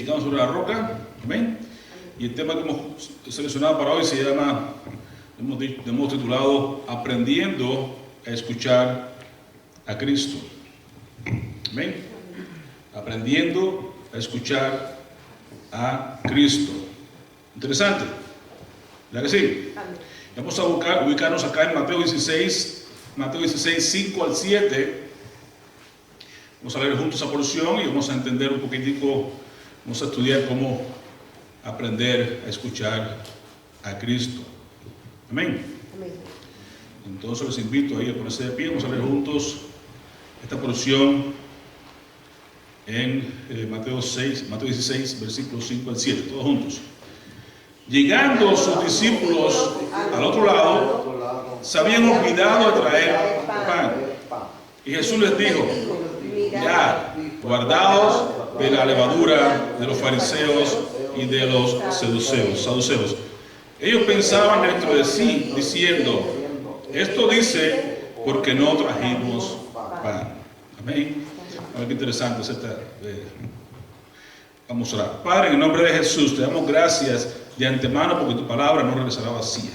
edificamos sobre la roca. Amén. Y el tema que hemos seleccionado para hoy se llama, hemos titulado Aprendiendo a escuchar a Cristo. Amén. Aprendiendo a escuchar a Cristo. Interesante, ¿verdad que sí? Vamos a ubicarnos acá en Mateo 16, 5 al 7. Vamos a leer juntos esa porción y vamos a entender un poquitico, vamos a estudiar cómo aprender a escuchar a Cristo. Amén. Amén. Entonces les invito ahí a ponerse de pie. Vamos a leer juntos esta porción en Mateo 16, versículos 5 al 7, todos juntos. Llegando sus discípulos al otro lado, se habían olvidado de traer pan. Y Jesús les dijo: mirad, guardaos de la levadura de los fariseos y de los saduceos. Ellos pensaban dentro de sí, diciendo: esto dice porque no trajimos pan. Amén. A ver qué interesante es esta. Vamos a orar. Padre, en el nombre de Jesús, te damos gracias de antemano porque tu palabra no regresará vacía.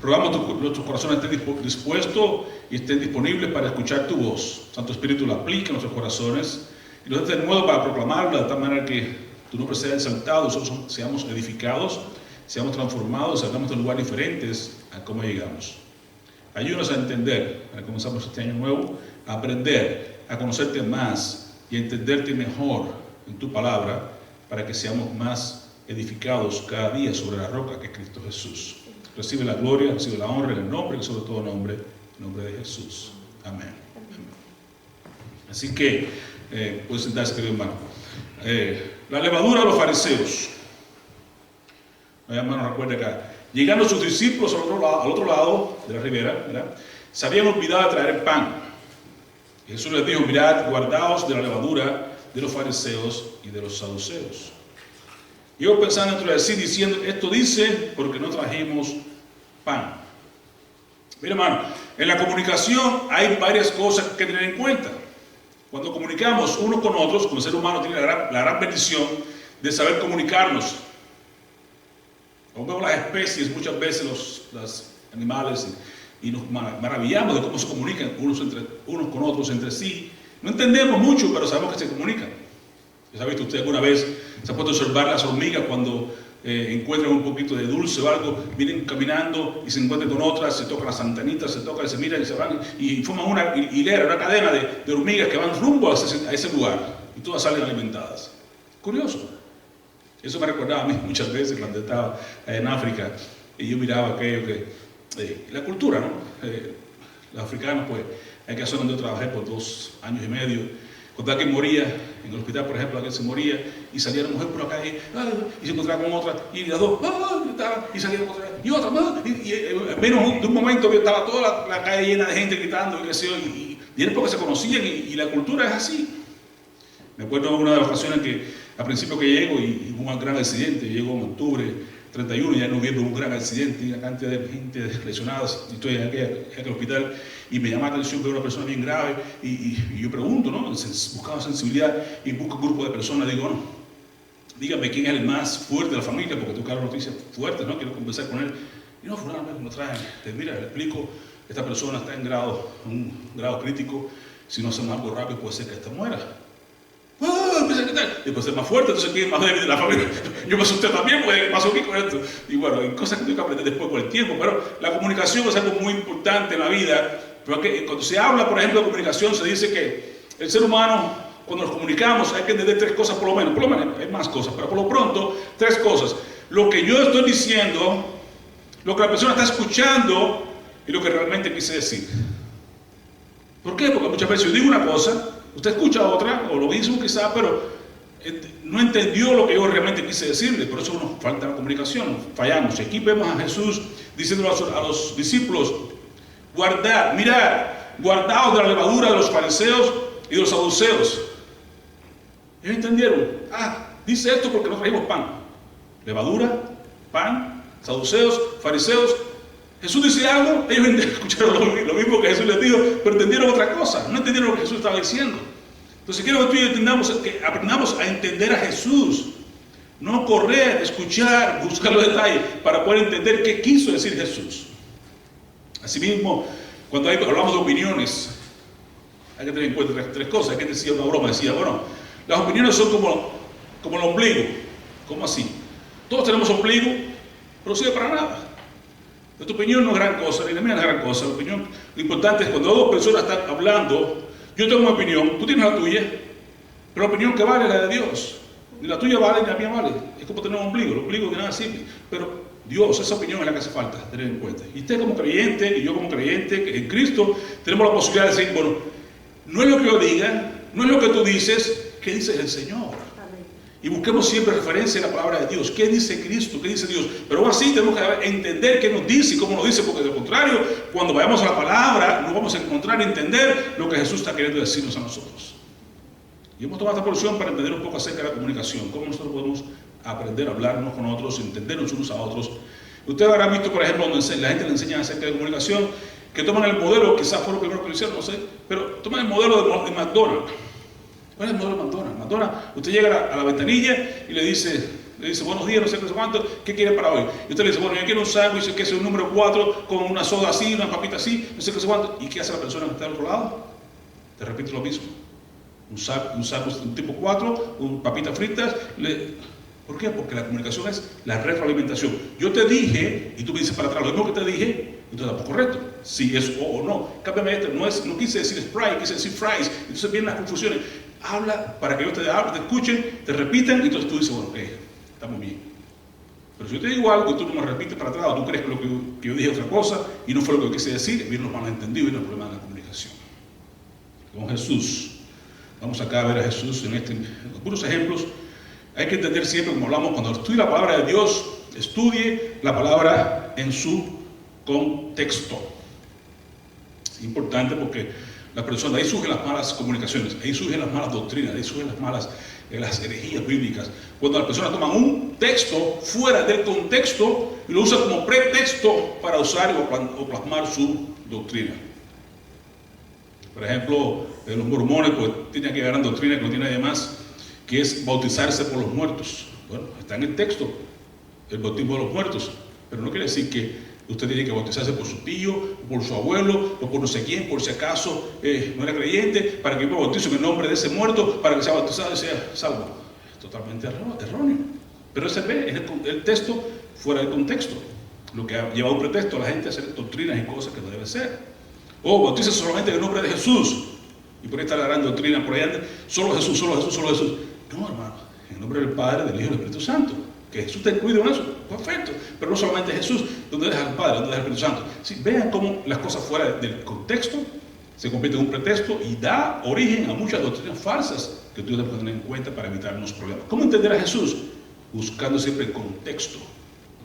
Rogamos que nuestros corazones estén dispuestos y estén disponibles para escuchar tu voz. Santo Espíritu la aplica en nuestros corazones y nos dé de nuevo para proclamarla de tal manera que tu nombre sea exaltado, nosotros seamos edificados, seamos transformados, salgamos de lugares diferentes a cómo llegamos. Ayúdanos a entender, para comenzamos este año nuevo, a aprender, a conocerte más y a entenderte mejor en tu palabra, para que seamos más edificados cada día sobre la roca que es Cristo Jesús. Recibe la gloria, recibe la honra en el nombre, que sobre todo nombre, en nombre de Jesús. Amén. Así que, puedes sentarse, querido hermano. La levadura de los fariseos. Mi hermano recuerda acá. Llegando sus discípulos al otro lado de la ribera, ¿verdad?, se habían olvidado de traer el pan. Y Jesús les dijo: mirad, guardaos de la levadura de los fariseos y de los saduceos. Y ellos pensaban dentro de sí, diciendo: esto dice porque no trajimos pan. Mira, hermano, en la comunicación hay varias cosas que tener en cuenta. Cuando comunicamos unos con otros, como ser humano tiene la gran bendición de saber comunicarnos. Como vemos las especies, muchas veces los animales, y nos maravillamos de cómo se comunican unos con otros entre sí. No entendemos mucho, pero sabemos que se comunican. ¿Ya ha visto usted alguna vez, se ha puesto a observar las hormigas cuando encuentran un poquito de dulce o algo, vienen caminando y se encuentran con otras, se tocan las antenitas, se tocan, se miran y se van y forman una hilera, una cadena de hormigas que van rumbo a ese lugar y todas salen alimentadas? Curioso. Eso me recordaba a mí muchas veces cuando estaba en África y yo miraba aquello que, la cultura, ¿no? Los africanos, pues, hay que hacer donde yo trabajé por 2 años y medio. Cuando alguien moría, en el hospital, por ejemplo, alguien se moría y salía la mujer por la calle y se encontraba con otra y las dos y salía con otra y otra y en menos de un momento estaba toda la calle llena de gente gritando y era porque se conocían y la cultura es así. Me acuerdo de una de las ocasiones que al principio que llego y hubo un gran accidente, llego en octubre 31, ya en noviembre hubo un gran accidente y una cantidad de gente lesionada, y estoy en aquel hospital y me llama la atención que era una persona bien grave y yo pregunto, ¿no? Buscaba sensibilidad y busco un grupo de personas, digo, bueno, dígame quién es el más fuerte de la familia, porque tocaron noticias fuertes, ¿no? Quiero conversar con él. Y no, fulano, me lo traen. Mira, le explico, esta persona está en un grado crítico, si no hacemos algo rápido puede ser que esta muera. Empieza a gritar, y puede ser más fuerte, entonces ¿quién es más débil de la familia? Yo me asusté también, pues, ¿qué pasó aquí con esto? Y bueno, hay cosas que tengo que aprender después con el tiempo, pero la comunicación es algo muy importante en la vida, porque cuando se habla, por ejemplo, de comunicación, se dice que el ser humano, cuando nos comunicamos, hay que entender 3 cosas por lo menos, hay más cosas, pero por lo pronto, 3 cosas. Lo que yo estoy diciendo, lo que la persona está escuchando y lo que realmente quise decir. ¿Por qué? Porque muchas veces yo digo una cosa, usted escucha otra, o lo mismo quizá, pero no entendió lo que yo realmente quise decirle. Por eso nos falta la comunicación, fallamos. Y aquí vemos a Jesús diciendo a los discípulos: mirad, guardaos de la levadura de los fariseos y de los saduceos. Ellos entendieron: dice esto porque no trajimos pan. Levadura, pan, saduceos, fariseos. Jesús dice algo, ellos escucharon lo mismo que Jesús les dijo, pero entendieron otra cosa, no entendieron lo que Jesús estaba diciendo. Entonces quiero que tú y yo entendamos, que aprendamos a entender a Jesús. No correr, escuchar, buscar los detalles para poder entender qué quiso decir Jesús. Asimismo, cuando hablamos de opiniones, hay que tener en cuenta tres cosas. Hay que decir una broma, decía, bueno, las opiniones son como el ombligo. ¿Cómo así? Todos tenemos ombligo, pero no sirve para nada. Tu opinión no es gran cosa, ni la mía no es gran cosa. Lo importante es cuando dos personas están hablando, yo tengo una opinión, tú tienes la tuya, pero la opinión que vale es la de Dios. Ni la tuya vale, ni la mía vale. Es como tener un ombligo, el ombligo que nada sirve. Pero Dios, esa opinión es la que hace falta tener en cuenta. Y usted como creyente, y yo como creyente, en Cristo, tenemos la posibilidad de decir, bueno, no es lo que yo diga, no es lo que tú dices, ¿qué dice el Señor? Y busquemos siempre referencia a la palabra de Dios. ¿Qué dice Cristo? ¿Qué dice Dios? Pero aún así tenemos que entender qué nos dice y cómo nos dice, porque de lo contrario, cuando vayamos a la palabra, no vamos a encontrar y entender lo que Jesús está queriendo decirnos a nosotros. Y hemos tomado esta porción para entender un poco acerca de la comunicación, cómo nosotros podemos aprender a hablarnos con otros, entendernos unos a otros. Ustedes habrán visto, por ejemplo, donde la gente le enseña acerca de comunicación, que toman el modelo, quizás fue lo primero que lo hicieron, no sé, pero toman el modelo de McDonald's. ¿Cuál es el modelo de McDonald's? McDonald's, usted llega a la ventanilla y le dice, buenos días, no sé cuánto, ¿qué quiere para hoy? Y usted le dice, bueno, yo quiero un sándwich que es el número 4 con una soda así, una papita así, no sé qué cuánto. ¿Y qué hace la persona que está al otro lado? Te repite lo mismo. Un sándwich tipo 4, papitas fritas. ¿Por qué? Porque la comunicación es la retroalimentación. Yo te dije, y tú me dices para atrás lo mismo que te dije, entonces es correcto. Si es o no. Cámbiame esto, no quise decir Sprite, quise decir fries. Entonces vienen las confusiones. Habla para que ellos te escuchen, te repitan, y entonces tú dices, bueno, estamos bien. Pero si yo te digo algo y tú no me repites para atrás, o tú crees que yo dije otra cosa y no fue lo que yo quise decir, vienen los malentendidos y viene el problema de la comunicación. Con Jesús, vamos acá a ver a Jesús en los puros ejemplos. Hay que entender siempre, como hablamos, cuando estudie la palabra de Dios, estudie la palabra en su contexto. Es importante porque las personas, ahí surgen las malas comunicaciones, ahí surgen las malas doctrinas, ahí surgen las herejías bíblicas. Cuando las personas toman un texto fuera del contexto y lo usan como pretexto para usar o plasmar su doctrina. Por ejemplo, los mormones pues tienen que gran doctrina que no tiene nadie más, que es bautizarse por los muertos. Bueno, está en el texto, el bautismo de los muertos, pero no quiere decir que usted tiene que bautizarse por su tío, por su abuelo, o por no sé quién, por si acaso no era creyente, para que yo me bautice en el nombre de ese muerto, para que sea bautizado y sea salvo. Es totalmente erróneo. Pero ese es el texto fuera del contexto, lo que ha llevado un pretexto a la gente a hacer doctrinas y cosas que no debe ser. O bautice solamente en el nombre de Jesús, y por ahí está la gran doctrina, por ahí anda, solo Jesús, solo Jesús, solo Jesús. No, hermano, en el nombre del Padre, del Hijo y del Espíritu Santo. Que Jesús está incluido en eso, perfecto, pero no solamente Jesús, donde deja el Padre, donde deja el Espíritu Santo. Sí, vean cómo las cosas fuera del contexto se convierten en un pretexto y da origen a muchas doctrinas falsas que tú debes tener en cuenta para evitar unos problemas. ¿Cómo entender a Jesús? Buscando siempre el contexto.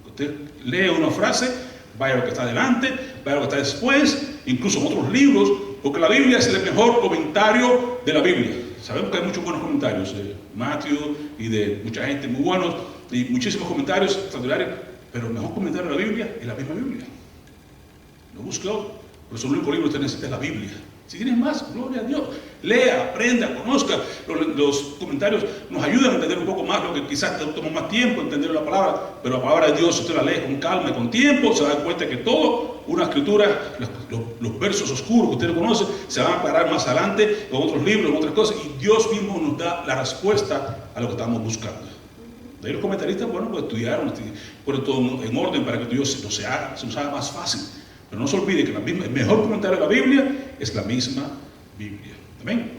Usted lee una frase, vaya a lo que está adelante, vaya a lo que está después, incluso en otros libros, porque la Biblia es el mejor comentario de la Biblia. Sabemos que hay muchos buenos comentarios, Matthew y de mucha gente muy buenos, y muchísimos comentarios extraordinarios, pero el mejor comentario de la Biblia es la misma Biblia. No busque otro. Por eso el único libro que usted necesita es la Biblia. Si tienes más, gloria a Dios. Lea, aprenda, conozca. Los comentarios nos ayudan a entender un poco más lo que quizás te toma más tiempo entender la palabra, pero la palabra de Dios, si usted la lee con calma y con tiempo, se va a dar cuenta que todo, una escritura, los versos oscuros que usted no conoce, se van a parar más adelante en otros libros, en otras cosas, y Dios mismo nos da la respuesta a lo que estamos buscando. De ahí los comentaristas, bueno, pues estudiaron, ponen todo en orden para que Dios se nos haga más fácil. Pero no se olvide que el mejor comentario de la Biblia es la misma Biblia. ¿Amén?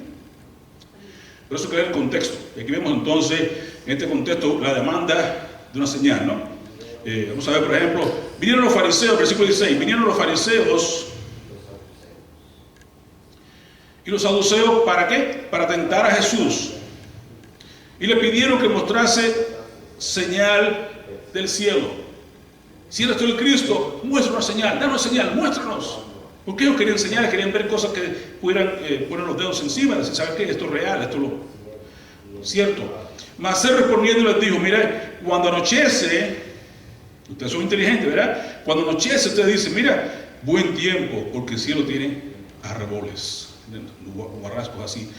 Por eso crea el contexto. Y aquí vemos entonces, en este contexto, la demanda de una señal, ¿no? Vamos a ver, por ejemplo, vinieron los fariseos, versículo 16, vinieron los fariseos y los saduceos, ¿para qué? Para tentar a Jesús. Y le pidieron que mostrase señal del cielo. Si eres tú el Cristo, muestra una señal, danos una señal, muéstranos. Porque ellos querían señales, querían ver cosas que pudieran poner los dedos encima, decir, ¿sabes qué? Esto es real, esto es lo cierto. Mas él respondiendo les dijo, mira, cuando anochece, ustedes son inteligentes, ¿verdad? Cuando anochece, ustedes dicen, mira, buen tiempo, porque el cielo tiene arreboles. guarrascos así.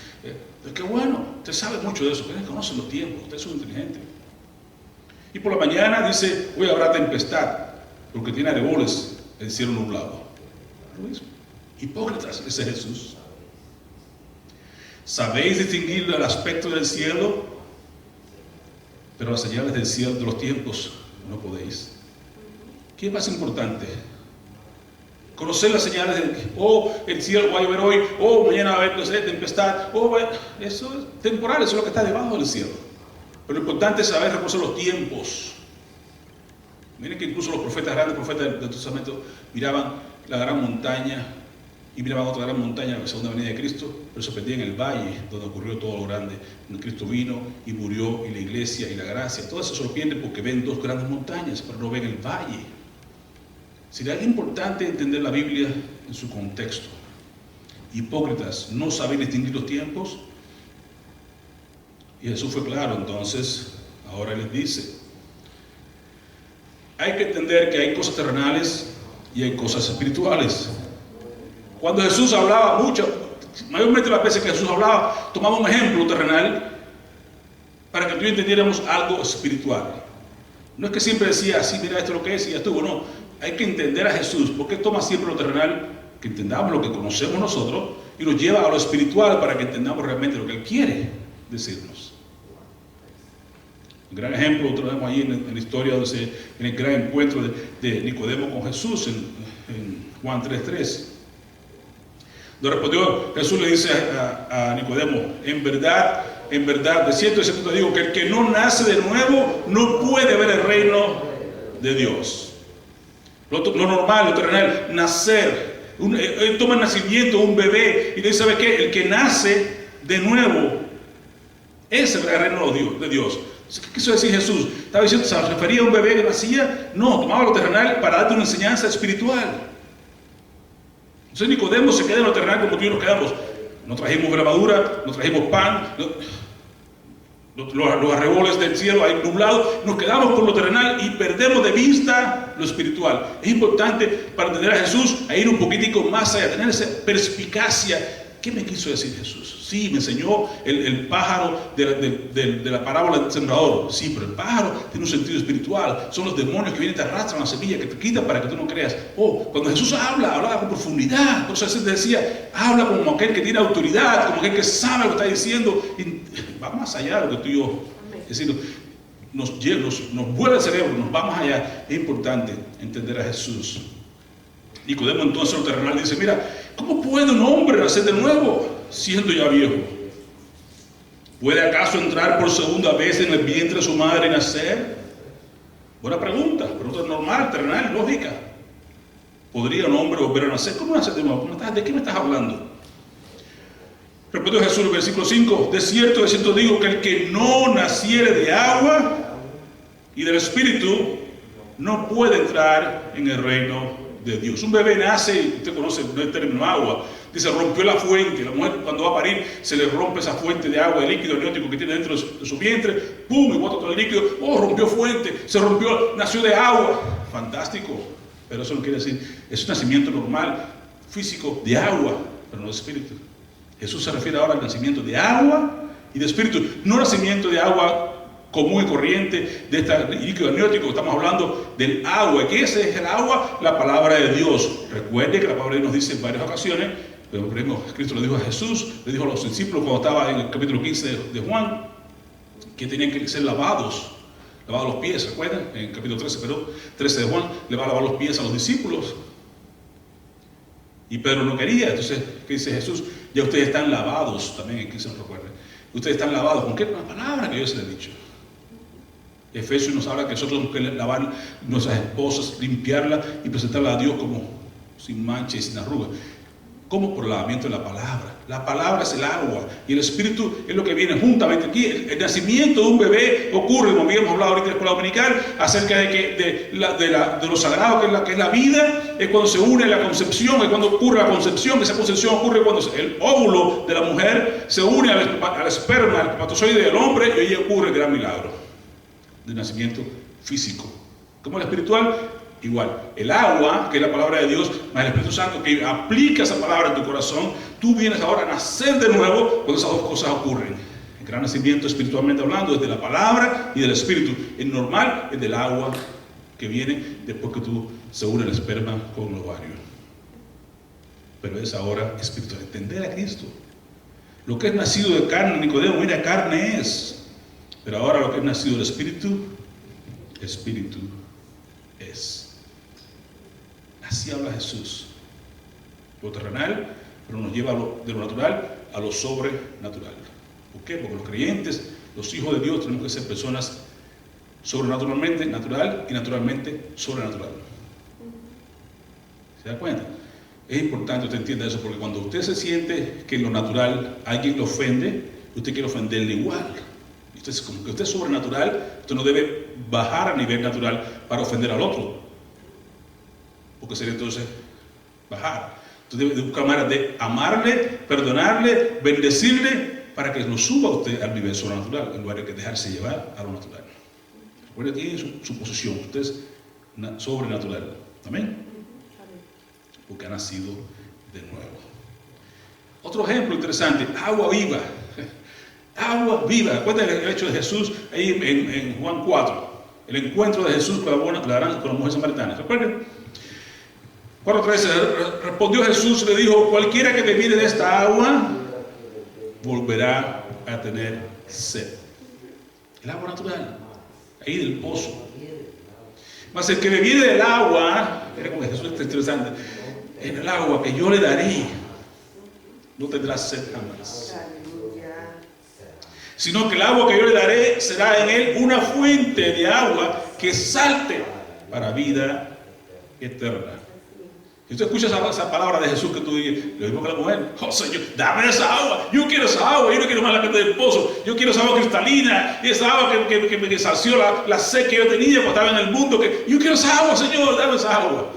Qué bueno, usted sabe mucho de eso, usted conoce los tiempos, usted es un inteligente. Y por la mañana dice, hoy habrá tempestad, porque tiene areboles el cielo nublado. Lo mismo. Hipócritas, ese es Jesús. ¿Sabéis distinguir el aspecto del cielo? Pero las señales del cielo, de los tiempos, no podéis. ¿Qué es más importante? Conocer las señales el cielo va a llover hoy, mañana va a haber tempestad, eso es temporal, eso es lo que está debajo del cielo. Pero lo importante es saber reconocer los tiempos. Miren que incluso los profetas, grandes profetas del Testamento, miraban la gran montaña y miraban otra gran montaña, la segunda venida de Cristo, pero se perdían en el valle donde ocurrió todo lo grande. Donde Cristo vino y murió, y la iglesia y la gracia, todo eso se lo pierden porque ven dos grandes montañas, pero no ven el valle. Sería importante entender la Biblia en su contexto. Hipócritas, ¿no saben distinguir los tiempos? Y Jesús fue claro, entonces, ahora les dice, hay que entender que hay cosas terrenales y hay cosas espirituales. Cuando Jesús hablaba mucho, mayormente las veces que Jesús hablaba, tomaba un ejemplo terrenal para que tú entendiéramos algo espiritual. No es que siempre decía, así, mira esto es lo que es y ya estuvo, no. Hay que entender a Jesús, porque toma siempre lo terrenal, que entendamos lo que conocemos nosotros, y nos lleva a lo espiritual para que entendamos realmente lo que Él quiere decirnos. Un gran ejemplo lo tenemos allí en la historia, en el gran encuentro de Nicodemo con Jesús, en Juan 3:3. Donde respondió, Jesús le dice a Nicodemo, en verdad, de cierto te digo, que el que no nace de nuevo no puede ver el reino de Dios. Lo normal, lo terrenal, nacer. Él toma el nacimiento, un bebé, y le dice, ¿sabe qué? El que nace de nuevo, ese es el reino de Dios. ¿Qué quiso decir Jesús? ¿Estaba diciendo, se refería a un bebé que nacía? No, tomaba lo terrenal para darte una enseñanza espiritual. Entonces Nicodemo se queda en lo terrenal como tú y yo nos quedamos. No trajimos levadura, no trajimos pan, los arreboles del cielo ahí nublados, nos quedamos con lo terrenal y perdemos de vista lo espiritual. Es importante para entender a Jesús a ir un poquitico más allá, tener esa perspicacia. ¿Qué me quiso decir Jesús? Sí, me enseñó el pájaro de la parábola del sembrador. Sí, pero el pájaro tiene un sentido espiritual. Son los demonios que vienen y te arrastran la semilla, que te quitan para que tú no creas. Cuando Jesús hablaba con profundidad. Por eso Jesús decía, habla como aquel que tiene autoridad, como aquel que sabe lo que está diciendo. Y va más allá de lo que tú y yo. Es decir, nos vuelve el cerebro, nos va más allá. Es importante entender a Jesús. Nicodemo entonces lo terrenal dice, mira, ¿cómo puede un hombre nacer de nuevo siendo ya viejo? ¿Puede acaso entrar por segunda vez en el vientre de su madre y nacer? Buena pregunta normal, terrenal, lógica. ¿Podría un hombre volver a nacer? ¿Cómo nacer de nuevo? ¿De qué me estás hablando? Respondió Jesús en el versículo 5, de cierto digo que el que no naciere de agua y del Espíritu no puede entrar en el reino de Dios. Un bebé nace, usted conoce el término agua, dice rompió la fuente. La mujer cuando va a parir se le rompe esa fuente de agua, de líquido amniótico que tiene dentro de su vientre, pum, y bota todo el líquido, rompió fuente, se rompió, nació de agua, fantástico, pero eso no quiere decir, es un nacimiento normal, físico, de agua, pero no de espíritu. Jesús se refiere ahora al nacimiento de agua y de espíritu, no nacimiento de agua común y corriente, de este líquido amniótico. Estamos hablando del agua. ¿Qué es el agua? La palabra de Dios. Recuerde que la palabra de Dios nos dice en varias ocasiones, pero Cristo le dijo a Jesús, le dijo a los discípulos cuando estaba en el capítulo 15 de Juan, que tenían que ser lavados los pies, ¿recuerdan? En el capítulo 13 de Juan, le va a lavar los pies a los discípulos. Y Pedro no quería. Entonces, ¿qué dice Jesús? Ya ustedes están lavados, también en 15 nos recuerda. Ustedes están lavados. ¿Con qué? Con la palabra que yo se les he dicho. Efesios nos habla que nosotros tenemos que lavar nuestras esposas, limpiarlas y presentarlas a Dios como sin mancha y sin arruga. ¿Cómo? Por el lavamiento de la palabra. La palabra es el agua y el Espíritu es lo que viene juntamente aquí. El nacimiento de un bebé ocurre, como habíamos hablado ahorita en la escuela dominical, acerca de lo sagrado que es la vida. Es cuando se une la concepción, es cuando ocurre la concepción. Esa concepción ocurre cuando el óvulo de la mujer se une al esperma, al espermatozoide del hombre, y ahí ocurre el gran milagro del nacimiento físico. Como el espiritual, igual. El agua, que es la palabra de Dios, más el Espíritu Santo que aplica esa palabra en tu corazón, tú vienes ahora a nacer de nuevo cuando esas dos cosas ocurren. El gran nacimiento espiritualmente hablando es de la palabra y del Espíritu. El normal es del agua que viene después que tú se une el esperma con el ovario. Pero es ahora espiritual, entender a Cristo. Lo que es nacido de carne, Nicodemo, mira, carne es. Pero ahora lo que es nacido del Espíritu, Espíritu es. Así habla Jesús. Lo terrenal, pero nos lleva de lo natural a lo sobrenatural. ¿Por qué? Porque los creyentes, los hijos de Dios, tenemos que ser personas sobrenaturalmente natural y naturalmente sobrenatural. ¿Se da cuenta? Es importante que usted entienda eso, porque cuando usted se siente que en lo natural alguien lo ofende, usted quiere ofenderle igual. Entonces, como que usted es sobrenatural, usted no debe bajar a nivel natural para ofender al otro, porque sería entonces bajar. Usted debe buscar maneras de amarle, perdonarle, bendecirle, para que lo suba usted al nivel sobrenatural, en lugar de que dejarse llevar a lo natural. Recuerde, tiene su posición, usted es sobrenatural. Amén. Porque ha nacido de nuevo. Otro ejemplo interesante, agua viva. Agua viva. Acuérdense el hecho de Jesús ahí en Juan 4. El encuentro de Jesús con la mujer samaritana. ¿Recuerden? 4:13. Respondió Jesús y le dijo: cualquiera que bebiere de esta agua volverá a tener sed. El agua natural, ahí del pozo. Mas el que bebiere del agua, era como Jesús está interesante, en el agua que yo le daré, no tendrá sed jamás. Sino que el agua que yo le daré será en él una fuente de agua que salte para vida eterna. Si usted escucha esa palabra de Jesús que tú dices, le digo a la mujer: oh Señor, dame esa agua, yo quiero esa agua, yo no quiero más la que del pozo, yo quiero esa agua cristalina, y esa agua que me sació la sed que yo tenía cuando estaba en el mundo, yo quiero esa agua, Señor, dame esa agua.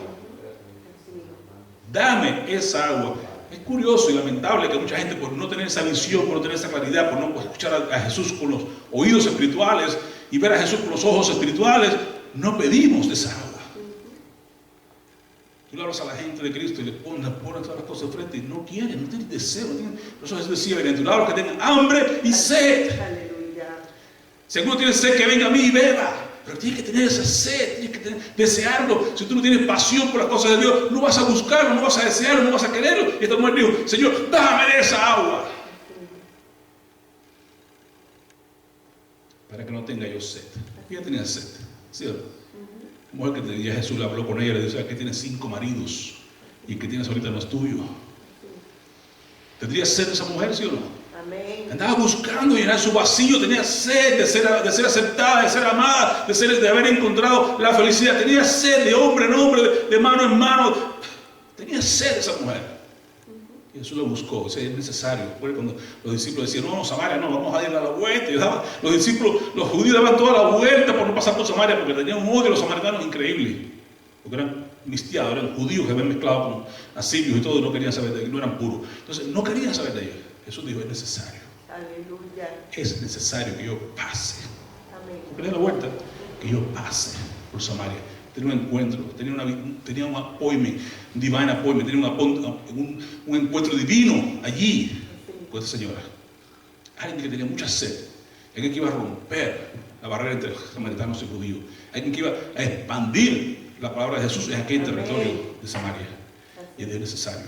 Dame esa agua. Es curioso y lamentable que mucha gente, por no tener esa visión, por no tener esa claridad, por no escuchar a Jesús con los oídos espirituales y ver a Jesús con los ojos espirituales, no pedimos de esa agua. Tú le hablas a la gente de Cristo y le pones todas las cosas frente y no quieren, no tienen deseo. Por eso Jesús decía: bienaventurados los que tengan hambre y sed. Si alguno tiene sed, que venga a mí y beba. Pero tienes que tener esa sed, tienes que desearlo. Si tú no tienes pasión por las cosas de Dios, no vas a buscarlo, no vas a desearlo, no vas a quererlo. Y esta mujer dijo: Señor, dame de esa agua, para que no tenga yo sed. Ella tenía sed, ¿cierto? La mujer que tenía, Jesús le habló con ella, le dijo: que tienes 5 maridos y el que tienes ahorita no es tuyo. ¿Tendría sed esa mujer, sí o no? Amén. Andaba buscando llenar su vacío, tenía sed de ser aceptada, de ser amada, de haber encontrado la felicidad. Tenía sed de hombre en hombre, de mano en mano. Tenía sed esa mujer. Y Jesús lo buscó. O sea, es necesario. Cuando los discípulos decían: no, Samaria no, vamos a ir a la vuelta. Los discípulos, los judíos daban toda la vuelta por no pasar por Samaria, porque tenían un odio a los samaritanos increíble. Porque eran mistiados, eran judíos que habían mezclado con asirios y todo, y no querían saber de ellos, no eran puros. Entonces, no querían saber de ellos. Jesús dijo: es necesario. Aleluya. Es necesario que yo pase. Amén. Porque la vuelta, que yo pase por Samaria. Tenía un encuentro, tenía un appointment, un divine appointment, tenía un encuentro divino allí con esta señora. Alguien que tenía mucha sed, alguien que iba a romper la barrera entre samaritanos y judíos, alguien que iba a expandir la palabra de Jesús en aquel territorio de Samaria. Y es necesario.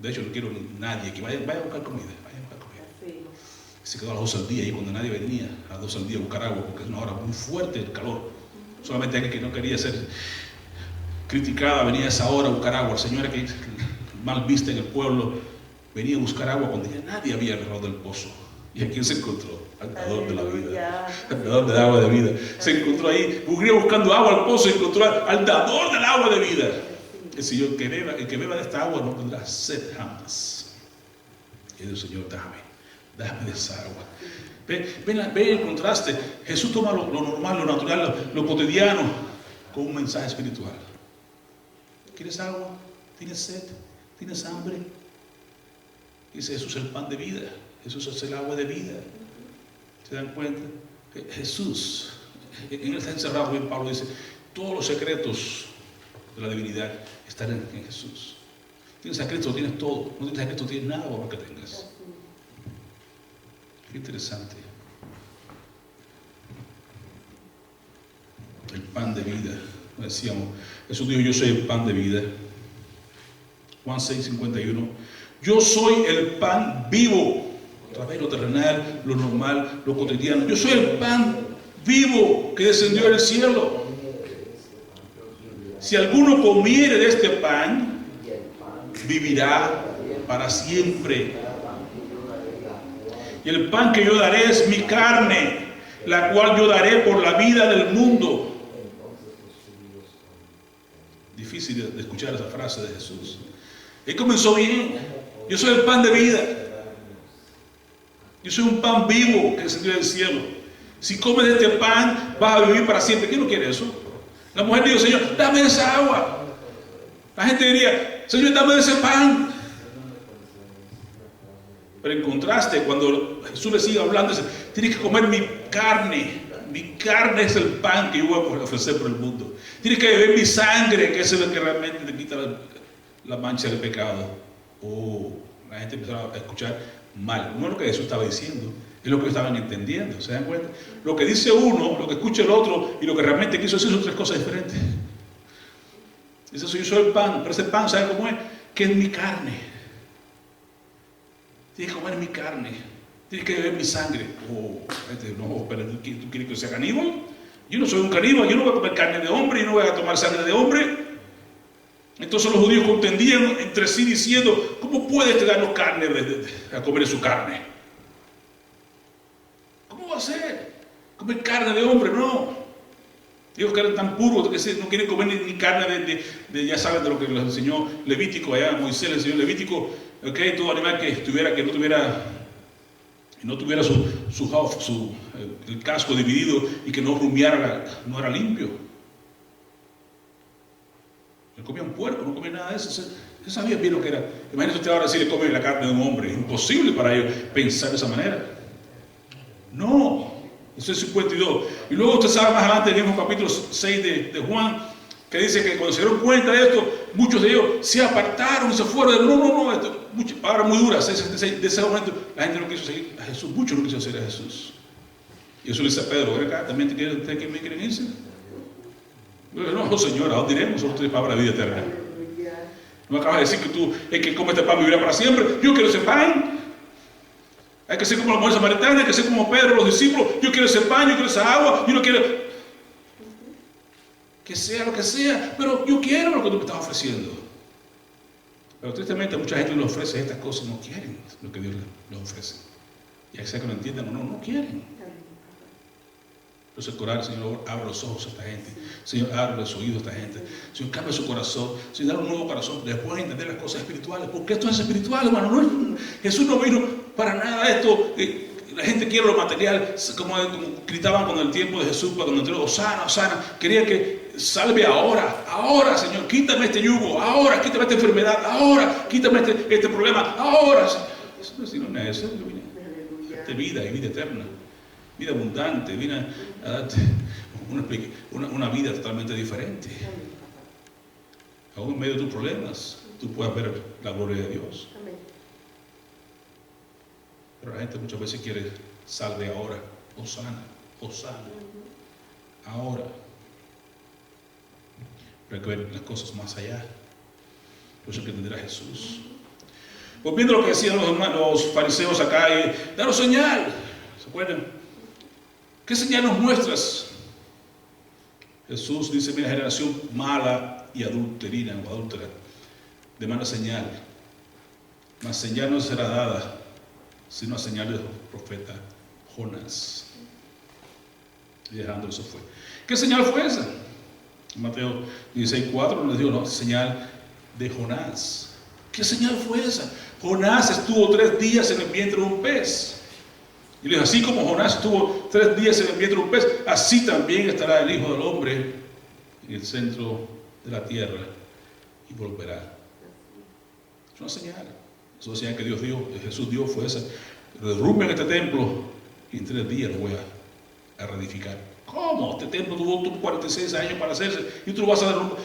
De hecho, no quiero nadie que vaya a buscar comida. Se quedó a las 12 del día y cuando nadie venía a las 12 del día a buscar agua, porque es una hora muy fuerte el calor. Solamente alguien que no quería ser criticada venía a esa hora a buscar agua. La señora que mal vista en el pueblo venía a buscar agua cuando ya nadie había agarrado del pozo. ¿Y a quién se encontró? Al dador de la vida, al dador del agua de vida. Se encontró ahí, buscando agua al pozo, y encontró al dador del agua de vida. El Señor, el que beba de esta agua no tendrá sed jamás. Y el Señor, dame de esa agua. Ve el contraste. Jesús toma lo normal, lo natural, lo cotidiano, con un mensaje espiritual. ¿Quieres agua? ¿Tienes sed? ¿Tienes hambre? Dice: Jesús es el pan de vida. Jesús es el agua de vida. ¿Se dan cuenta? Jesús, en él está encerrado, bien Pablo dice, todos los secretos de la divinidad, estar en Jesús. Tienes a Cristo, tienes todo. No tienes a Cristo, tienes nada por lo que tengas. Qué interesante. El pan de vida. Decíamos, Jesús dijo, yo soy el pan de vida. Juan 6:51. Yo soy el pan vivo. Otra vez lo terrenal, lo normal, lo cotidiano. Yo soy el pan vivo que descendió del cielo. Si alguno comiere de este pan, vivirá para siempre. Y el pan que yo daré es mi carne, la cual yo daré por la vida del mundo. Difícil de escuchar esa frase de Jesús. Él comenzó bien. Yo soy el pan de vida. Yo soy un pan vivo que descendió del cielo. Si comes de este pan, vas a vivir para siempre. ¿Quién no quiere eso? La mujer dijo, Señor, dame esa agua. La gente diría, Señor, dame ese pan. Pero en contraste, cuando Jesús le sigue hablando, dice, tienes que comer mi carne. Mi carne es el pan que yo voy a ofrecer por el mundo. Tienes que beber mi sangre, que es el que realmente te quita la mancha del pecado. Oh, la gente empezó a escuchar mal. No es lo que Jesús estaba diciendo, es lo que estaban entendiendo. ¿Se dan cuenta? Lo que dice uno, lo que escucha el otro y lo que realmente quiso decir son tres cosas diferentes. Dice, yo soy el pan, pero ese pan, ¿saben cómo es? Que es mi carne. Tienes que comer mi carne. Tienes que beber mi sangre. Oh, no, pero ¿tú quieres que sea caníbal? Yo no soy un caníbal, yo no voy a comer carne de hombre, yo no voy a tomar sangre de hombre. Entonces los judíos contendían entre sí diciendo, ¿cómo puede este darnos carne a comer su carne? ¿Cómo va a ser? Comer carne de hombre, no. Dios que eran tan puros que no quieren comer ni carne ya saben de lo que les enseñó Levítico, allá Moisés le enseñó Levítico, okay, todo animal que no tuviera el casco dividido y que no rumiara, no era limpio. Él comía un puerco, no comía nada de eso. Él sabía bien lo que era. Imagínese usted ahora si le come la carne de un hombre. Es imposible para ellos pensar de esa manera. No. Eso es 52. Y luego usted sabe más adelante en el mismo capítulo 6 de Juan, que dice que cuando se dieron cuenta de esto, muchos de ellos se apartaron y se fueron. No, palabras muy duras. De ese momento la gente no quiso seguir a Jesús, muchos no quiso seguir a Jesús. Y eso le dice a Pedro, ven acá, ¿también ustedes que me quieren irse? No, Señor, ¿a dónde iremos? Nosotros tenemos palabra de vida eterna. No acabas de decir que tú, el que come este pan vivirá para siempre. Yo quiero ese pan. Hay que ser como la mujer samaritana, hay que ser como Pedro, los discípulos. Yo quiero ese pan, yo quiero esa agua, yo no quiero que sea lo que sea, pero yo quiero lo que tú me estás ofreciendo. Pero tristemente mucha gente les ofrece estas cosas, no quieren lo que Dios les ofrece. Ya sea que lo entiendan o no quieren. Entonces orar, Señor, abre los ojos a esta gente. Señor, abre los oídos a esta gente. Señor, cambia su corazón. Señor, dale un nuevo corazón. Les puedan entender las cosas espirituales. Porque esto es espiritual, hermano. Jesús no vino para nada esto. La gente quiere lo material, como gritaban con el tiempo de Jesús, cuando entró, Hosana, Hosana. Quería que salve ahora, Señor, quítame este yugo, ahora, quítame esta enfermedad, ahora, quítame este problema, ahora. Eso no es eso, de vida y vida eterna. Vida abundante, vida a darte una vida totalmente diferente. Aún en medio de tus problemas, tú puedes ver la gloria de Dios. Pero la gente muchas veces quiere salve ahora, Hosana, ahora. Pero hay que ver las cosas más allá. Por eso hay que entender a Jesús. Volviendo a lo que decían los fariseos acá, danos señal. ¿Se acuerdan? ¿Qué señal nos muestras? Jesús dice, mira, generación mala y adúltera, demanda señal. Mas señal no será dada, sino a señal del profeta Jonás. Y dejando eso fue. ¿Qué señal fue esa? Mateo 16:4 les digo, no, señal de Jonás. ¿Qué señal fue esa? Jonás estuvo 3 días en el vientre de un pez. Y le dijo, así como Jonás estuvo 3 días en el vientre de un pez, así también estará el Hijo del Hombre en el centro de la tierra y volverá. Es una señal. Es una señal que Jesús dio fue esa. Derrumben este templo y en 3 días lo voy a reedificar. ¿Cómo? Este templo tuvo 46 años para hacerse y tú lo vas a derrumbar.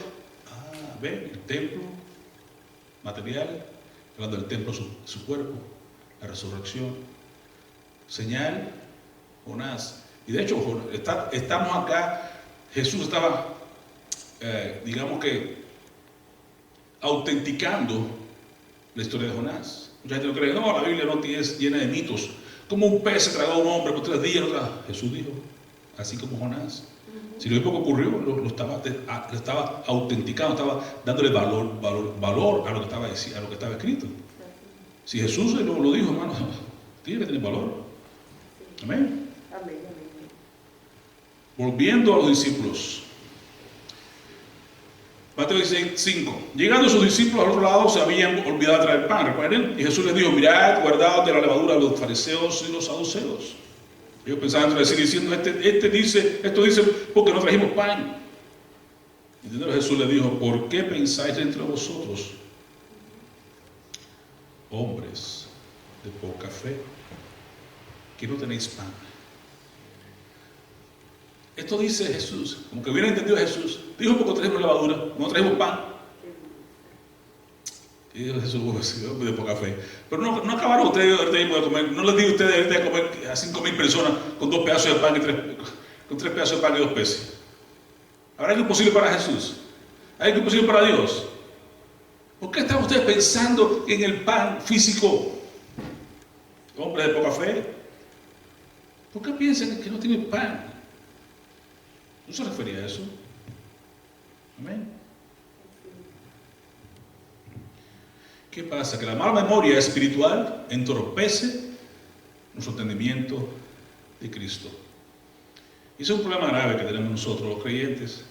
¿Ven? El templo material, hablando del templo, su cuerpo, la resurrección. Señal, Jonás. Y de hecho, estamos acá, Jesús estaba, digamos que, autenticando la historia de Jonás. Mucha gente no cree, no, la Biblia no es llena de mitos. Como un pez se tragó a un hombre por 3 días, Jesús dijo, así como Jonás. Si lo mismo que ocurrió, lo estaba autenticando, estaba dándole valor a lo que estaba escrito. Si Jesús lo dijo, hermano, tiene que tener valor. Amén. Amén. Volviendo a los discípulos. Mateo 5. Llegando sus discípulos al otro lado, se habían olvidado de traer pan, ¿recuerden? Y Jesús les dijo, mirad, guardaos de la levadura de los fariseos y los saduceos. Ellos pensaban diciendo, esto dice porque no trajimos pan. Y entonces Jesús les dijo, ¿por qué pensáis entre vosotros, hombres de poca fe, que no tenéis pan? Esto dice Jesús, como que hubiera entendido Jesús. Dijo porque trajimos levadura, no trajimos pan. Y dijo Jesús, de poca fe. Pero no acabaron ustedes de comer, no les digo a ustedes de comer a 5,000 personas con 2 pedazos de pan con 3 pedazos de pan y 2 peces. ¿Habrá algo imposible para Jesús? ¿Hay algo imposible para Dios? ¿Por qué están ustedes pensando en el pan físico? Hombres de poca fe. ¿Por qué piensan que no tienen pan? ¿No se refería a eso? Amén. ¿Qué pasa? Que la mala memoria espiritual entorpece nuestro entendimiento de Cristo. Y ese es un problema grave que tenemos nosotros, los creyentes.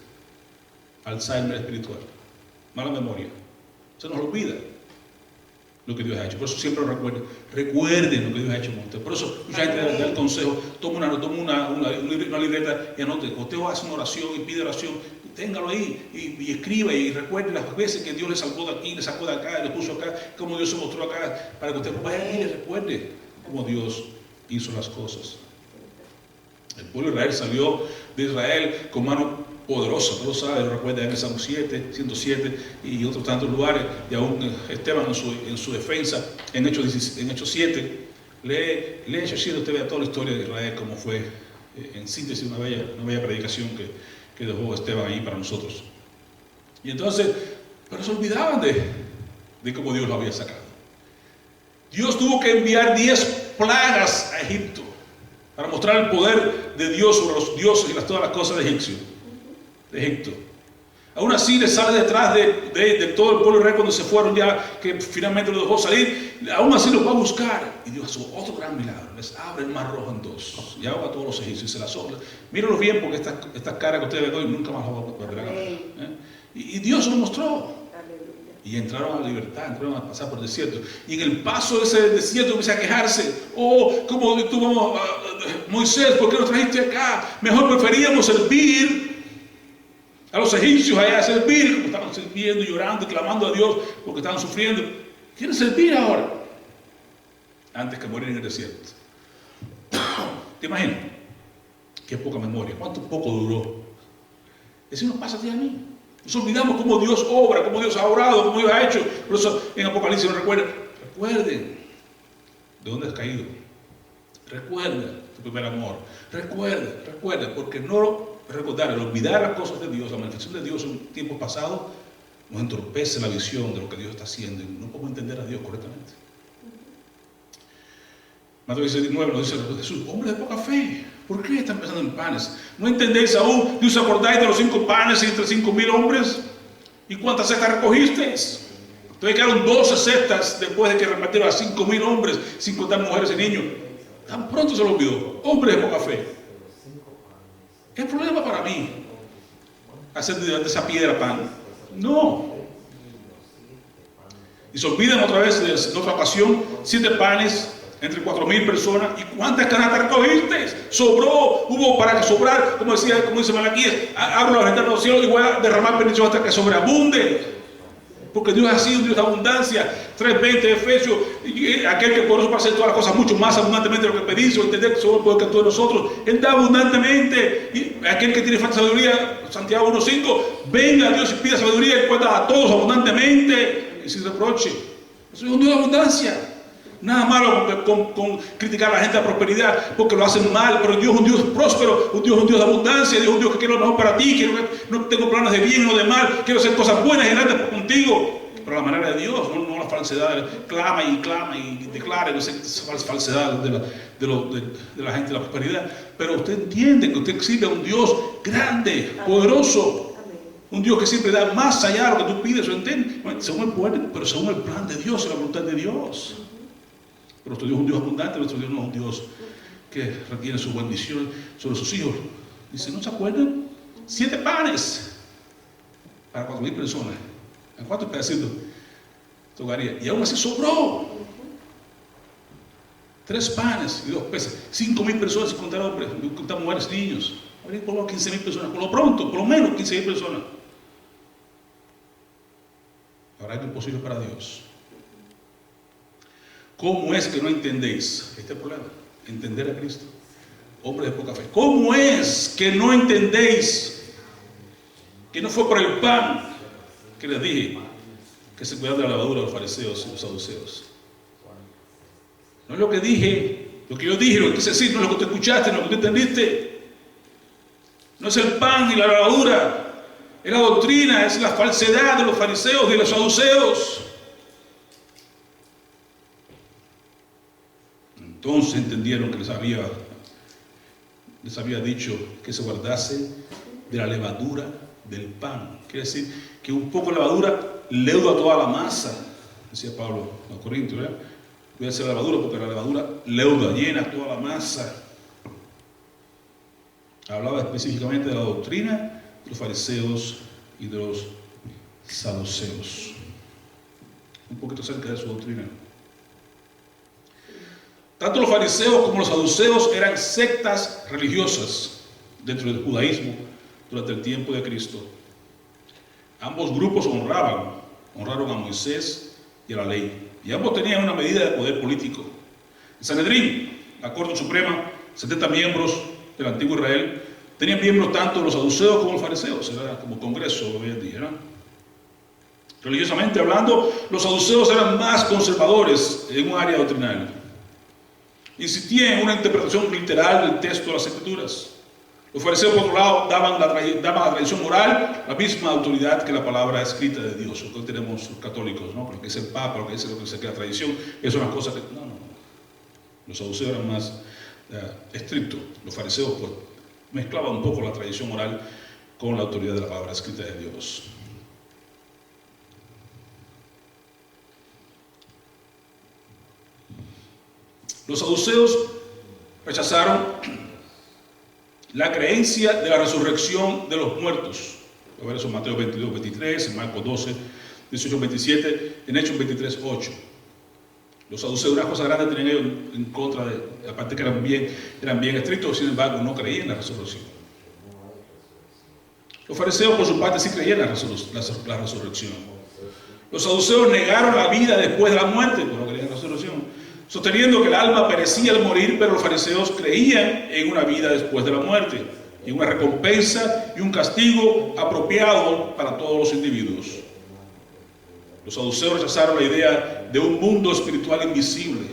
Alzheimer espiritual. Mala memoria. Se nos olvida lo que Dios ha hecho. Por eso siempre recuerden lo que Dios ha hecho con usted. Por eso mucha gente da el consejo, toma una libreta y anote. Usted hace una oración y pide oración, téngalo ahí y escriba y recuerde las veces que Dios le salvó de aquí, le sacó de acá, le puso acá, cómo Dios se mostró acá, para que usted vaya y recuerde cómo Dios hizo las cosas. El pueblo de Israel salió de Israel con mano poderosa, todos saben, lo recuerdan en el Salmo 107 y otros tantos lugares, y aún Esteban en su defensa, en Hechos 7, lee Hechos 7, usted vea toda la historia de Israel, como fue, en síntesis, una bella predicación que dejó Esteban ahí para nosotros. Y entonces, pero se olvidaban de cómo Dios lo había sacado. Dios tuvo que enviar 10 plagas a Egipto para mostrar el poder de Dios sobre los dioses y todas las cosas de Egipto. Aún así le sale detrás de todo el pueblo de Israel cuando se fueron ya, que finalmente lo dejó salir. Aún así los va a buscar. Y Dios hace otro gran milagro. Les abre el mar rojo en 2 y ahoga a todos los egipcios y se las sopla. Mírenlos bien, porque estas caras que ustedes ven hoy nunca más las van a ver. Y Dios lo mostró. Y entraron a la libertad, entraron a pasar por el desierto. Y en el paso de ese desierto empieza a quejarse. Oh, como tú, Moisés, ¿por qué nos trajiste acá? Mejor preferíamos servir a los egipcios allá, servir, como estaban sirviendo, llorando y clamando a Dios porque estaban sufriendo. ¿Quieren servir ahora? Antes que morir en el desierto. ¿Te imaginas? Qué poca memoria, cuánto poco duró. Eso nos pasa a ti y a mí. Nos olvidamos cómo Dios obra, cómo Dios ha obrado, cómo Dios ha hecho. Por eso en Apocalipsis nos recuerden de dónde has caído. Recuerda tu primer amor. Recuerda, porque no recordar, el olvidar las cosas de Dios, la manifestación de Dios en tiempos pasados, nos entorpece la visión de lo que Dios está haciendo y no podemos entender a Dios correctamente. Mateo 19 nos dice Jesús, hombre de poca fe, ¿por qué están pensando en panes? ¿No entendéis aún? ¿Os acordáis de los 5 panes entre 5,000 hombres? ¿Y cuántas cestas recogisteis? Entonces quedaron 12 cestas después de que repartieron a 5,000 hombres, sin contar mujeres y niños. Tan pronto se lo olvidó. Hombre de poca fe. ¿Qué problema para mí hacer de esa piedra pan? No. Y se olvidan otra vez de otra ocasión, 7 panes entre 4,000 personas. ¿Y cuántas canastas recogiste? Sobró, hubo para que sobrar, como dice Malaquías, abro la ventana de los cielos y voy a derramar bendición hasta que sobreabunde. porque Dios ha sido un Dios de abundancia. 3:20 de Efesios, aquel que por eso para hacer todas las cosas mucho más abundantemente de lo que pedís o entender que solo puede que actúe en nosotros, Él da abundantemente. Y aquel que tiene falta de sabiduría, Santiago 1:5, venga a Dios y pida sabiduría y cuenta a todos abundantemente y sin reproche. Eso es un Dios de abundancia. Nada malo con criticar a la gente de prosperidad porque lo hacen mal, pero Dios es un Dios próspero, un Dios de abundancia, Dios es un Dios que quiere lo mejor para ti, no tengo planes de bien o de mal, quiero hacer cosas buenas y grandes contigo, pero a la manera de Dios, no la falsedad, clama y declara, no sé, falsedad de la gente de la prosperidad, pero usted entiende que usted sirve a un Dios grande, poderoso, un Dios que siempre da más allá de lo que tú pides o entiendes, según el poder, pero según el plan de Dios y la voluntad de Dios. Pero nuestro Dios es un Dios abundante, nuestro Dios no es un Dios que retiene su bendición sobre sus hijos. Dice, ¿no se acuerdan? 7 panes para 4,000 personas. ¿En cuántos pedacitos tocaría? Y aún así sobró. 3 panes y 2 peces. 5,000 personas sin contar hombres, sin contar mujeres, niños. Habría por lo menos 15,000 personas. Por lo pronto, por lo menos 15,000 personas. Habrá algo imposible para Dios. ¿Cómo es que no entendéis? Este es el problema, entender a Cristo. Hombre de poca fe. ¿Cómo es que no entendéis que no fue por el pan que les dije que se cuidaban de la levadura de los fariseos y los saduceos? No es lo que dije, lo que yo dije, lo que quise decir, no es lo que tú escuchaste, no es lo que tú entendiste. No es el pan y la levadura, es la doctrina, es la falsedad de los fariseos y de los saduceos. Entonces entendieron que les había dicho que se guardase de la levadura del pan. Quiere decir que un poco de levadura leuda toda la masa, decía Pablo a los Corintios, ¿verdad? Voy a hacer la levadura porque la levadura leuda, llena toda la masa. Hablaba específicamente de la doctrina de los fariseos y de los saduceos. Un poquito acerca de su doctrina. Tanto los fariseos como los saduceos eran sectas religiosas dentro del judaísmo durante el tiempo de Cristo. Ambos grupos honraron a Moisés y a la ley. Y ambos tenían una medida de poder político. El Sanedrín, la Corte Suprema, 70 miembros del antiguo Israel, tenían miembros tanto los saduceos como los fariseos, era como congreso hoy en día, ¿no? Religiosamente hablando, los saduceos eran más conservadores en un área doctrinal. Insistían en una interpretación literal del texto de las Escrituras. Los fariseos, por otro lado, daban a la tradición moral la misma autoridad que la palabra escrita de Dios. Hoy tenemos los católicos, ¿no? Lo que dice el Papa, lo que dice la tradición, eso es una cosa que... No. Los saduceos eran más estrictos. Los fariseos pues, mezclaban un poco la tradición moral con la autoridad de la palabra escrita de Dios. Los saduceos rechazaron la creencia de la resurrección de los muertos. A ver eso en Mateo 22, 23, en Marcos 12, 18, 27, en Hechos 23, 8. Los saduceos, una cosa grande tenían ellos en contra de, aparte que eran bien estrictos, sin embargo no creían en la resurrección. Los fariseos por su parte sí creían en la resurrección. Los saduceos negaron la vida después de la muerte, pero no creían en la resurrección, sosteniendo que el alma perecía al morir, pero los fariseos creían en una vida después de la muerte, y una recompensa y un castigo apropiado para todos los individuos. Los saduceos rechazaron la idea de un mundo espiritual invisible,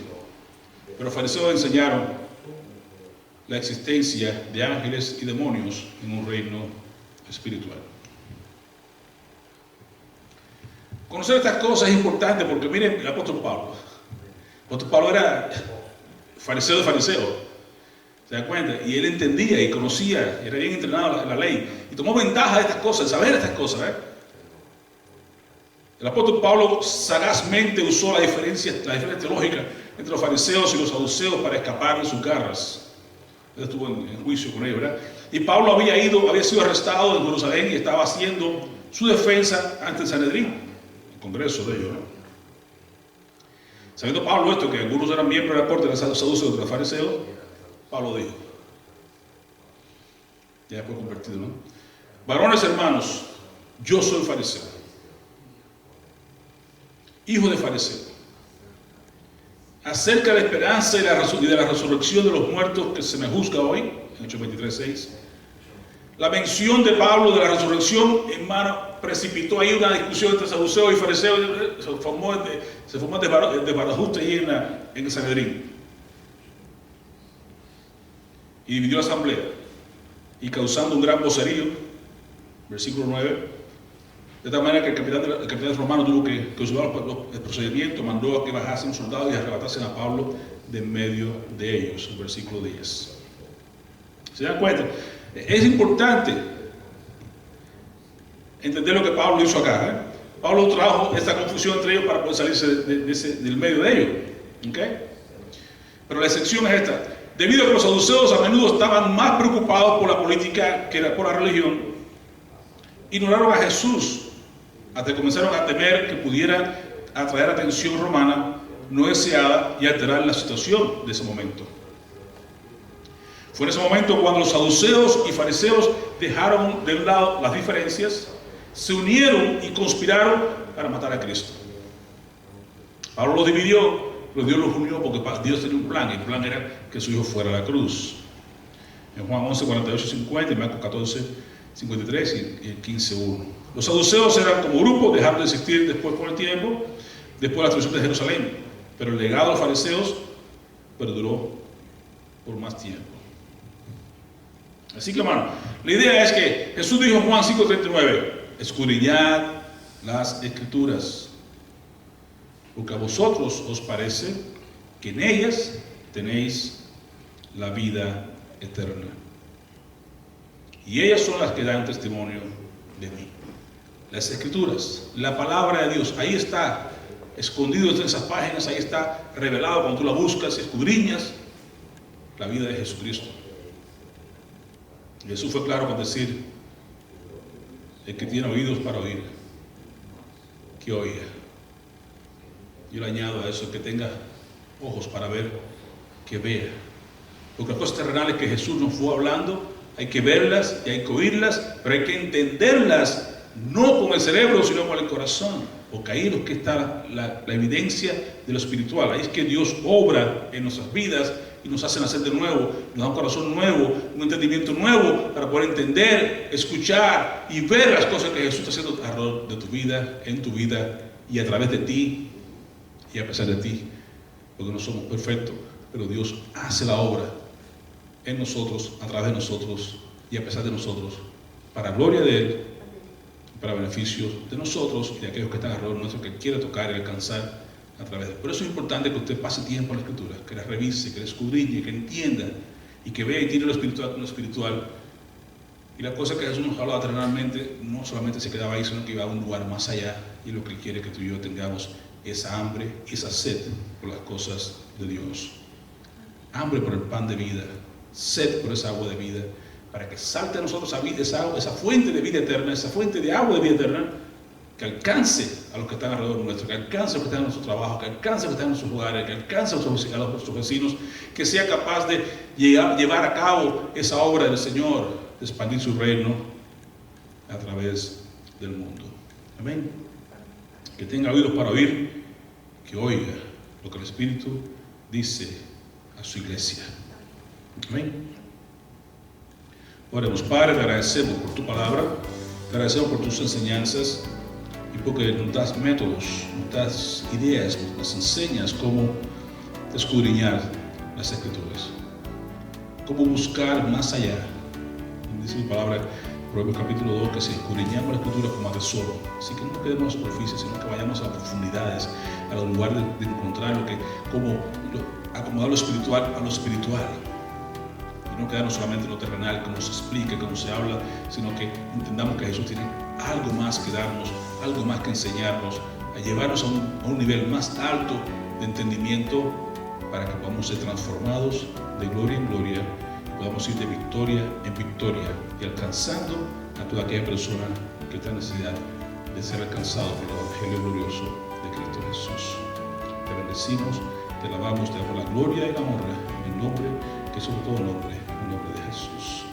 pero los fariseos enseñaron la existencia de ángeles y demonios en un reino espiritual. Conocer estas cosas es importante porque miren el apóstol Pablo. El apóstol Pablo era fariseo de fariseos, ¿se dan cuenta? Y él entendía y conocía, era bien entrenado en la ley y tomó ventaja de estas cosas, de saber estas cosas, ¿eh? El apóstol Pablo sagazmente usó la diferencia teológica entre los fariseos y los saduceos para escapar de sus garras. Él estuvo en juicio con ellos, ¿verdad? Y Pablo había sido arrestado en Jerusalén y estaba haciendo su defensa ante el Sanedrín, el congreso de ellos, ¿no? Sabiendo Pablo esto, que algunos eran miembros de la corte de los saduceos y de los fariseos, Pablo dijo, ya después convertido, ¿no? Varones hermanos, yo soy fariseo. hijo de fariseo, acerca de la esperanza y de la resurrección de los muertos que se me juzga hoy, en Hechos 23:6. La mención de Pablo de la resurrección, hermano, precipitó ahí una discusión entre saduceos y fariseos. Se formó el desbarajuste ahí en el Sanedrín. Y dividió la asamblea. Y causando un gran vocerío, versículo 9, de tal manera que el capitán romano tuvo que usar el procedimiento, mandó a que bajasen soldados y arrebatasen a Pablo de en medio de ellos, el versículo 10. ¿Se dan cuenta? Es importante entender lo que Pablo hizo acá. Pablo trajo esta confusión entre ellos para poder salirse del medio de ellos. ¿Okay? Pero la excepción es esta. Debido a que los saduceos a menudo estaban más preocupados por la política que por la religión, ignoraron a Jesús hasta que comenzaron a temer que pudiera atraer atención romana no deseada y alterar la situación de ese momento. Fue en ese momento cuando los saduceos y fariseos dejaron de un lado las diferencias, se unieron y conspiraron para matar a Cristo. Pablo los dividió, pero Dios los unió porque Dios tenía un plan, y el plan era que su hijo fuera a la cruz. En Juan 11, 48, 50, en Marcos 14, 53 y el 15:1. Los saduceos eran como grupo, dejaron de existir después con el tiempo, después de la destrucción de Jerusalén, pero el legado de los fariseos perduró por más tiempo. Así que, hermano, la idea es que Jesús dijo en Juan 5:39, escudriñad las Escrituras, porque a vosotros os parece que en ellas tenéis la vida eterna. Y ellas son las que dan testimonio de mí. Las Escrituras, la palabra de Dios, ahí está, escondido en esas páginas, ahí está revelado cuando tú la buscas, escudriñas la vida de Jesucristo. Jesús fue claro con decir, el que tiene oídos para oír, que oiga. Yo le añado a eso, el que tenga ojos para ver, que vea. Porque las cosas terrenales que Jesús nos fue hablando, hay que verlas y hay que oírlas, pero hay que entenderlas no con el cerebro, sino con el corazón. Porque ahí es lo que está la evidencia de lo espiritual. Ahí es que Dios obra en nuestras vidas y nos hace nacer de nuevo, nos da un corazón nuevo, un entendimiento nuevo para poder entender, escuchar y ver las cosas que Jesús está haciendo alrededor de tu vida, en tu vida y a través de ti y a pesar de ti, porque no somos perfectos, pero Dios hace la obra en nosotros, a través de nosotros y a pesar de nosotros, para gloria de Él, para beneficio de nosotros y de aquellos que están alrededor nuestro, que quiere tocar y alcanzar a través de él. Por eso es importante que usted pase tiempo en la Escritura, que la revise, que la escudriñe, que entienda y que vea y tire lo espiritual. Y la cosa que Jesús nos hablaba terrenalmente no solamente se quedaba ahí, sino que iba a un lugar más allá, y lo que Él quiere que tú y yo tengamos esa hambre y esa sed por las cosas de Dios. Hambre por el pan de vida, sed por esa agua de vida, para que salte a nosotros esa fuente de vida eterna, esa fuente de agua de vida eterna, que alcance a los que están alrededor nuestro, que alcance a los que están en nuestro trabajo, que alcance a los que están en nuestros hogares, que alcance a nuestros vecinos, que sea capaz de llevar a cabo esa obra del Señor, de expandir su reino a través del mundo. Amén. Que tenga oídos para oír, que oiga lo que el Espíritu dice a su iglesia. Amén. Oremos. Padre, te agradecemos por tu palabra, te agradecemos por tus enseñanzas y porque nos das métodos, nos das ideas, nos enseñas cómo escudriñar las Escrituras, cómo buscar más allá. Dice tu palabra, Proverbios capítulo 2, que si escudriñamos la Escritura como a tesoro, así que no quedemos en la superficie, sino que vayamos a las profundidades, a los lugares de encontrar acomodar lo espiritual a lo espiritual. No quedarnos solamente en lo terrenal, que nos explique, que nos se habla, sino que entendamos que Jesús tiene algo más que darnos, algo más que enseñarnos, a llevarnos a un nivel más alto de entendimiento para que podamos ser transformados de gloria en gloria, podamos ir de victoria en victoria y alcanzando a toda aquella persona que está en necesidad de ser alcanzado por el Evangelio glorioso de Cristo Jesús. Te bendecimos, te alabamos, te damos la gloria y la honra en el nombre que sobre todo nombre, en el nombre de Jesús.